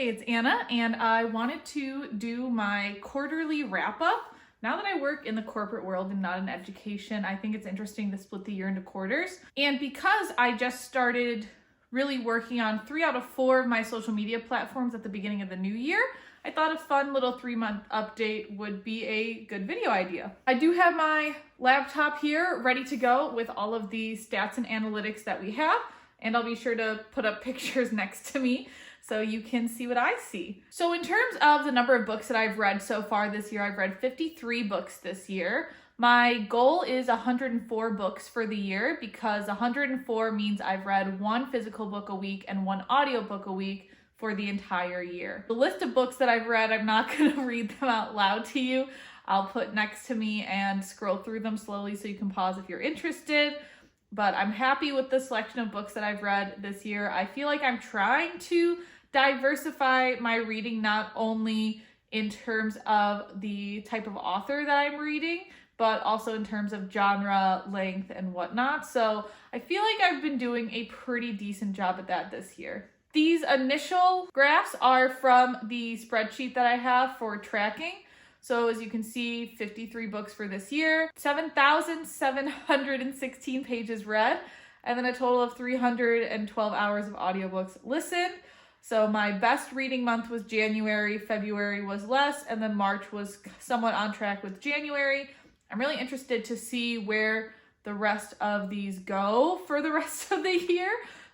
Hey, it's Anna, and I wanted to do my quarterly wrap-up. Now that I work in the corporate world and not in education, I think it's interesting to split the year into quarters. And because I just started really working on 3 out of 4 of my social media platforms at the beginning of the new year, I thought a fun little 3-month update would be a good video idea. I do have my laptop here ready to go with all of the stats and analytics that we have, and I'll be sure to put up pictures next to me so you can see what I see. So in terms of the number of books that I've read so far this year, I've read 53 books this year. My goal is 104 books for the year because 104 means I've read 1 physical book a week and 1 audiobook a week for the entire year. The list of books that I've read, I'm not gonna read them out loud to you. I'll put next to me and scroll through them slowly so you can pause if you're interested. But I'm happy with the selection of books that I've read this year. I feel like I'm trying to diversify my reading, not only in terms of the type of author that I'm reading, but also in terms of genre, length, and whatnot. So I feel like I've been doing a pretty decent job at that this year. These initial graphs are from the spreadsheet that I have for tracking. So as you can see, 53 books for this year, 7,716 pages read, and then a total of 312 hours of audiobooks listened. So my best reading month was January, February was less, and then March was somewhat on track with January. I'm really interested to see where the rest of these go for the rest of the year.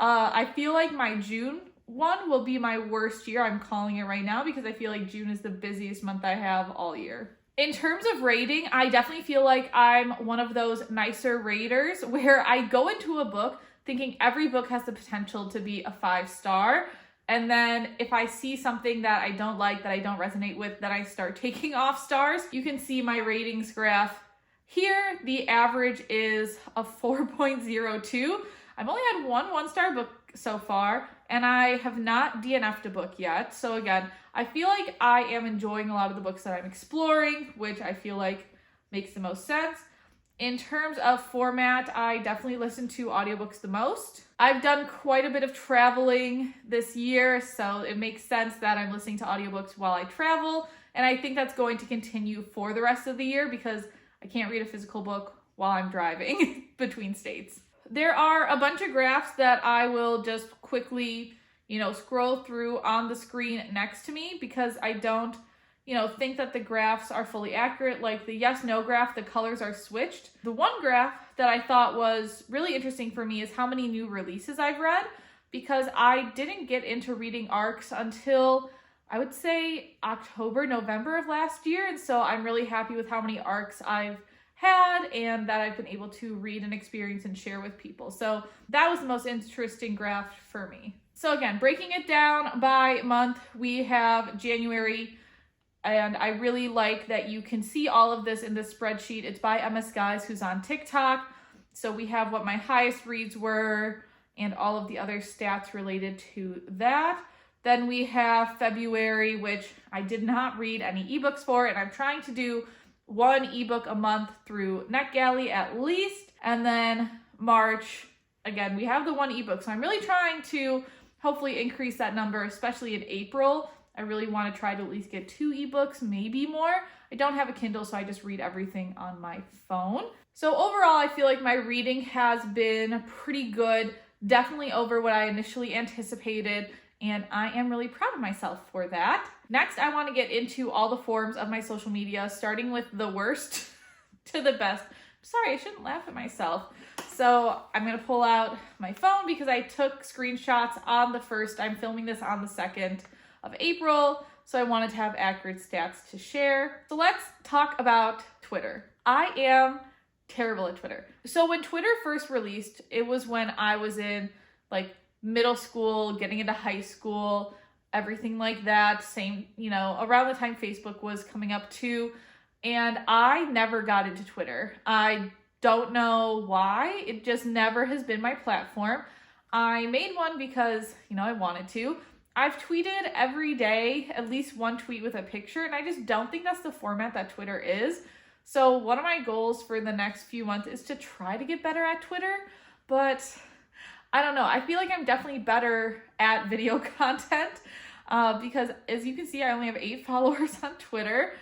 I feel like my June one will be my worst year. I'm calling it right now because I feel like June is the busiest month I have all year. In terms of rating, I definitely feel like I'm one of those nicer raters where I go into a book thinking every book has the potential to be a 5-star. And then if I see something that I don't like, that I don't resonate with, then I start taking off stars. You can see my ratings graph here. The average is a 4.02. I've only had one 1-star book so far, and I have not DNF'd a book yet. So again, I feel like I am enjoying a lot of the books that I'm exploring, which I feel like makes the most sense. In terms of format, I definitely listen to audiobooks the most. I've done quite a bit of traveling this year, so it makes sense that I'm listening to audiobooks while I travel, and I think that's going to continue for the rest of the year because I can't read a physical book while I'm driving between states. There are a bunch of graphs that I will just quickly, scroll through on the screen next to me because I don't, think that the graphs are fully accurate. Like the yes/no graph, the colors are switched. The one graph that I thought was really interesting for me is how many new releases I've read, because I didn't get into reading ARCs until I would say October, November of last year. And so I'm really happy with how many ARCs I've had and that I've been able to read and experience and share with people. So that was the most interesting graph for me. So again, breaking it down by month, we have January, and I really like that you can see all of this in this spreadsheet. It's by MS Guys, who's on TikTok. So we have what my highest reads were and all of the other stats related to that. Then we have February, which I did not read any ebooks for, and I'm trying to do 1 ebook a month through NetGalley at least. And then March, again, we have the 1 ebook. So I'm really trying to hopefully increase that number, especially in April. I really want to try to at least get 2 ebooks, maybe more. I don't have a Kindle, so I just read everything on my phone. So overall, I feel like my reading has been pretty good, definitely over what I initially anticipated, and I am really proud of myself for that. Next, I want to get into all the forms of my social media, starting with the worst to the best. Sorry, I shouldn't laugh at myself. So I'm going to pull out my phone because I took screenshots on the 1st. I'm filming this on the 2nd of April, so I wanted to have accurate stats to share. So let's talk about Twitter. I am terrible at Twitter. So when Twitter first released, it was when I was in middle school, getting into high school, everything like that. Same, around the time Facebook was coming up too. And I never got into Twitter. I don't know why. It just never has been my platform. I made one because, I wanted to. I've tweeted every day, at least 1 tweet with a picture, and I just don't think that's the format that Twitter is. So one of my goals for the next few months is to try to get better at Twitter, but I don't know. I feel like I'm definitely better at video content. because as you can see, I only have 8 followers on Twitter.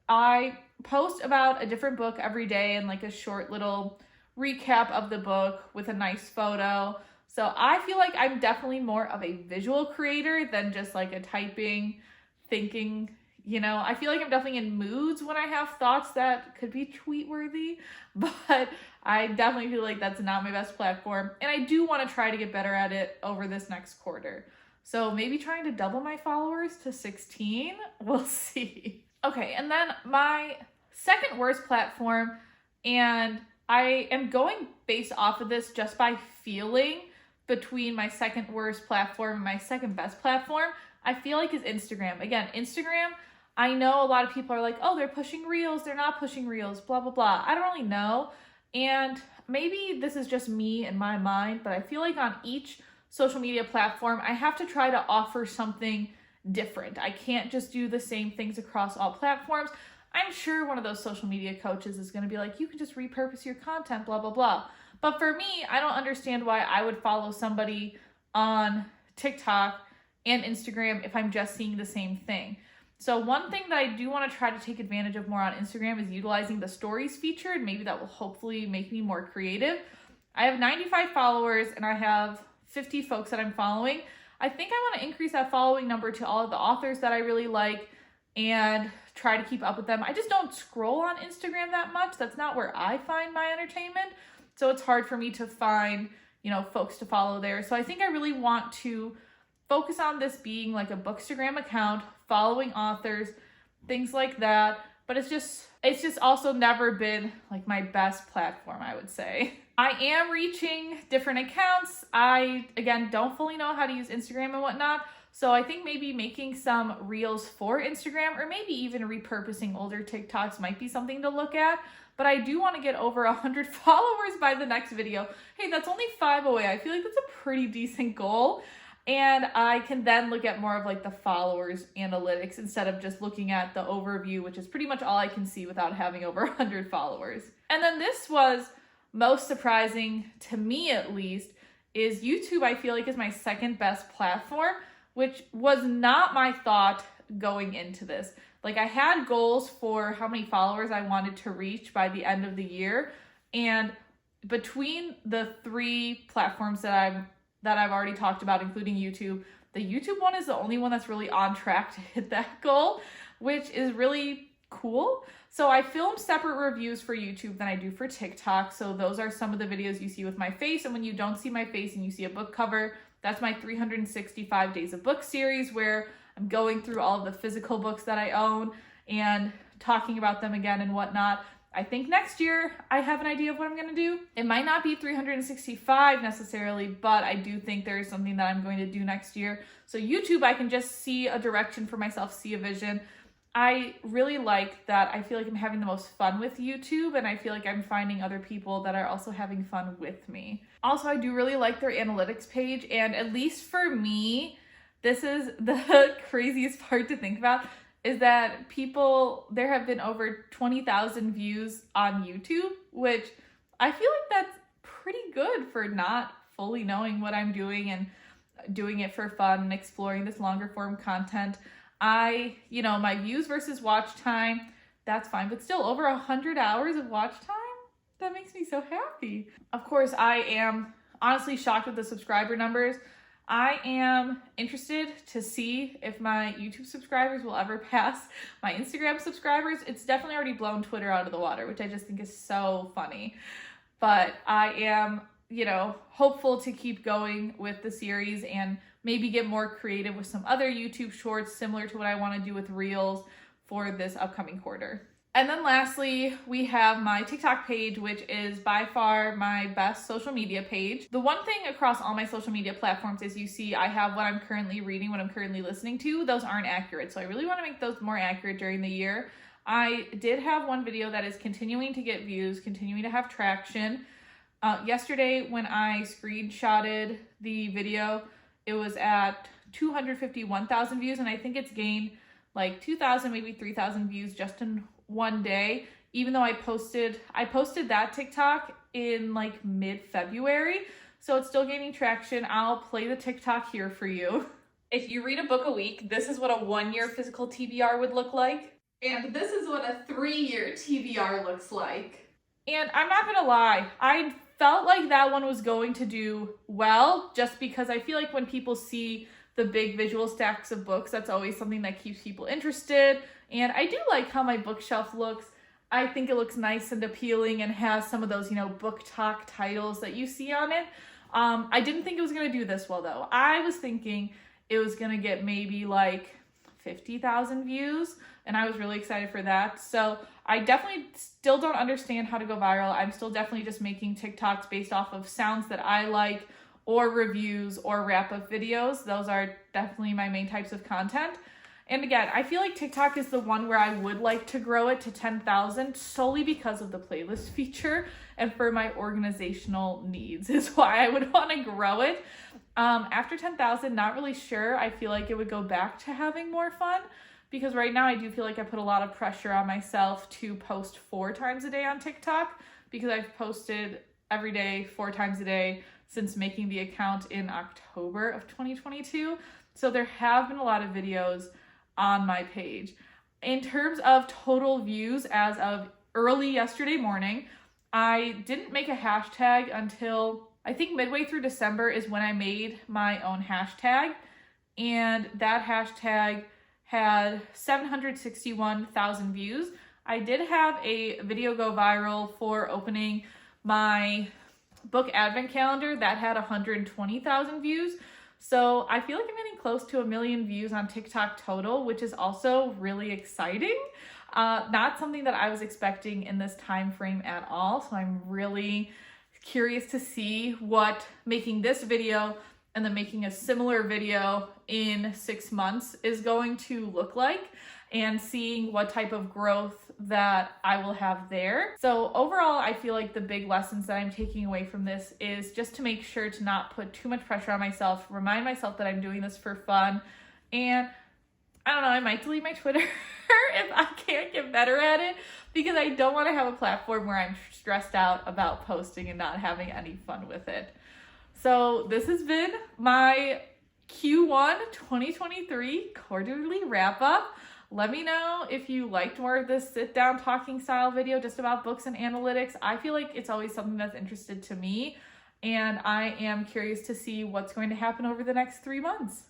I post about a different book every day and like a short little recap of the book with a nice photo. So I feel like I'm definitely more of a visual creator than just like a typing, thinking, you know. I feel like I'm definitely in moods when I have thoughts that could be tweet worthy, but I definitely feel like that's not my best platform. And I do want to try to get better at it over this next quarter. So maybe trying to double my followers to 16, we'll see. Okay, and then my second worst platform, and I am going based off of this just by feeling between my second worst platform and my second best platform, I feel like is Instagram. Again, Instagram, I know a lot of people are like, oh, they're pushing reels, they're not pushing reels, blah, blah, blah. I don't really know. And maybe this is just me and my mind, but I feel like on each social media platform, I have to try to offer something different. I can't just do the same things across all platforms. I'm sure one of those social media coaches is going to be like, you can just repurpose your content, blah, blah, blah. But for me, I don't understand why I would follow somebody on TikTok and Instagram if I'm just seeing the same thing. So one thing that I do want to try to take advantage of more on Instagram is utilizing the stories feature, and maybe that will hopefully make me more creative. I have 95 followers and I have 50 folks that I'm following. I think I want to increase that following number to all of the authors that I really like and try to keep up with them. I just don't scroll on Instagram that much. That's not where I find my entertainment. So it's hard for me to find, you know, folks to follow there. So I think I really want to focus on this being like a Bookstagram account, following authors, things like that. But it's just also never been like my best platform, I would say. I am reaching different accounts. I, again, don't fully know how to use Instagram and whatnot. So I think maybe making some reels for Instagram or maybe even repurposing older TikToks might be something to look at. But I do want to get over 100 followers by the next video. Hey, that's only 5 away. I feel like that's a pretty decent goal. And I can then look at more of like the followers analytics instead of just looking at the overview, which is pretty much all I can see without having over 100 followers. And then this was most surprising to me, at least, is YouTube. I feel like is my second best platform, which was not my thought going into this. Like I had goals for how many followers I wanted to reach by the end of the year. And between the 3 platforms that I've already talked about, including YouTube, the YouTube one is the only one that's really on track to hit that goal, which is really cool. So I film separate reviews for YouTube than I do for TikTok. So those are some of the videos you see with my face. And when you don't see my face and you see a book cover, that's my 365 Days of Book series where I'm going through all of the physical books that I own and talking about them again and whatnot. I think next year I have an idea of what I'm going to do. It might not be 365 necessarily, but I do think there is something that I'm going to do next year. So YouTube, I can just see a direction for myself, see a vision. I really like that. I feel like I'm having the most fun with YouTube, and I feel like I'm finding other people that are also having fun with me. Also, I do really like their analytics page, and at least for me, this is the craziest part to think about, is that there have been over 20,000 views on YouTube, which I feel like that's pretty good for not fully knowing what I'm doing and doing it for fun and exploring this longer form content. My views versus watch time, that's fine, but still over 100 hours of watch time, that makes me so happy. Of course, I am honestly shocked with the subscriber numbers. I am interested to see if my YouTube subscribers will ever pass my Instagram subscribers. It's definitely already blown Twitter out of the water, which I just think is so funny. But I am, hopeful to keep going with the series and maybe get more creative with some other YouTube shorts similar to what I want to do with Reels for this upcoming quarter. And then lastly, we have my TikTok page, which is by far my best social media page. The one thing across all my social media platforms is you see I have what I'm currently reading, what I'm currently listening to. Those aren't accurate, so I really want to make those more accurate during the year. I did have one video that is continuing to get views, continuing to have traction. Yesterday, when I screenshotted the video, it was at 251,000 views, and I think it's gained like 2,000, maybe 3,000 views just in one day, even though I posted that TikTok in like mid-February, so it's still gaining traction. I'll play the TikTok here for you. If you read a book a week, this is what a 1-year physical TBR would look like. And this is what a 3-year TBR looks like. And I'm not gonna lie, I felt like that one was going to do well, just because I feel like when people see the big visual stacks of books, that's always something that keeps people interested. And I do like how my bookshelf looks. I think it looks nice and appealing and has some of those, book talk titles that you see on it. I didn't think it was gonna do this well though. I was thinking it was gonna get maybe like 50,000 views, and I was really excited for that. So I definitely still don't understand how to go viral. I'm still definitely just making TikToks based off of sounds that I like, or reviews, or wrap-up videos. Those are definitely my main types of content. And again, I feel like TikTok is the one where I would like to grow it to 10,000 solely because of the playlist feature and for my organizational needs is why I would want to grow it. After 10,000, not really sure. I feel like it would go back to having more fun because right now I do feel like I put a lot of pressure on myself to post 4 times a day on TikTok because I've posted every day 4 times a day since making the account in October of 2022. So there have been a lot of videos on my page. In terms of total views as of early yesterday morning, I didn't make a hashtag until I think midway through December is when I made my own hashtag, and that hashtag had 761,000 views. I did have a video go viral for opening my book advent calendar that had 120,000 views. So I feel like I'm getting close to 1 million views on TikTok total, which is also really exciting. Not something that I was expecting in this time frame at all. So I'm really curious to see what making this video and then making a similar video in 6 months is going to look like, and seeing what type of growth that I will have there. So overall, I feel like the big lessons that I'm taking away from this is just to make sure to not put too much pressure on myself, remind myself that I'm doing this for fun, and I don't know, I might delete my Twitter if I can't get better at it, because I don't want to have a platform where I'm stressed out about posting and not having any fun with it. So this has been my Q1 2023 quarterly wrap up. Let me know if you liked more of this sit down talking style video just about books and analytics. I feel like it's always something that's interested to me, and I am curious to see what's going to happen over the next 3 months.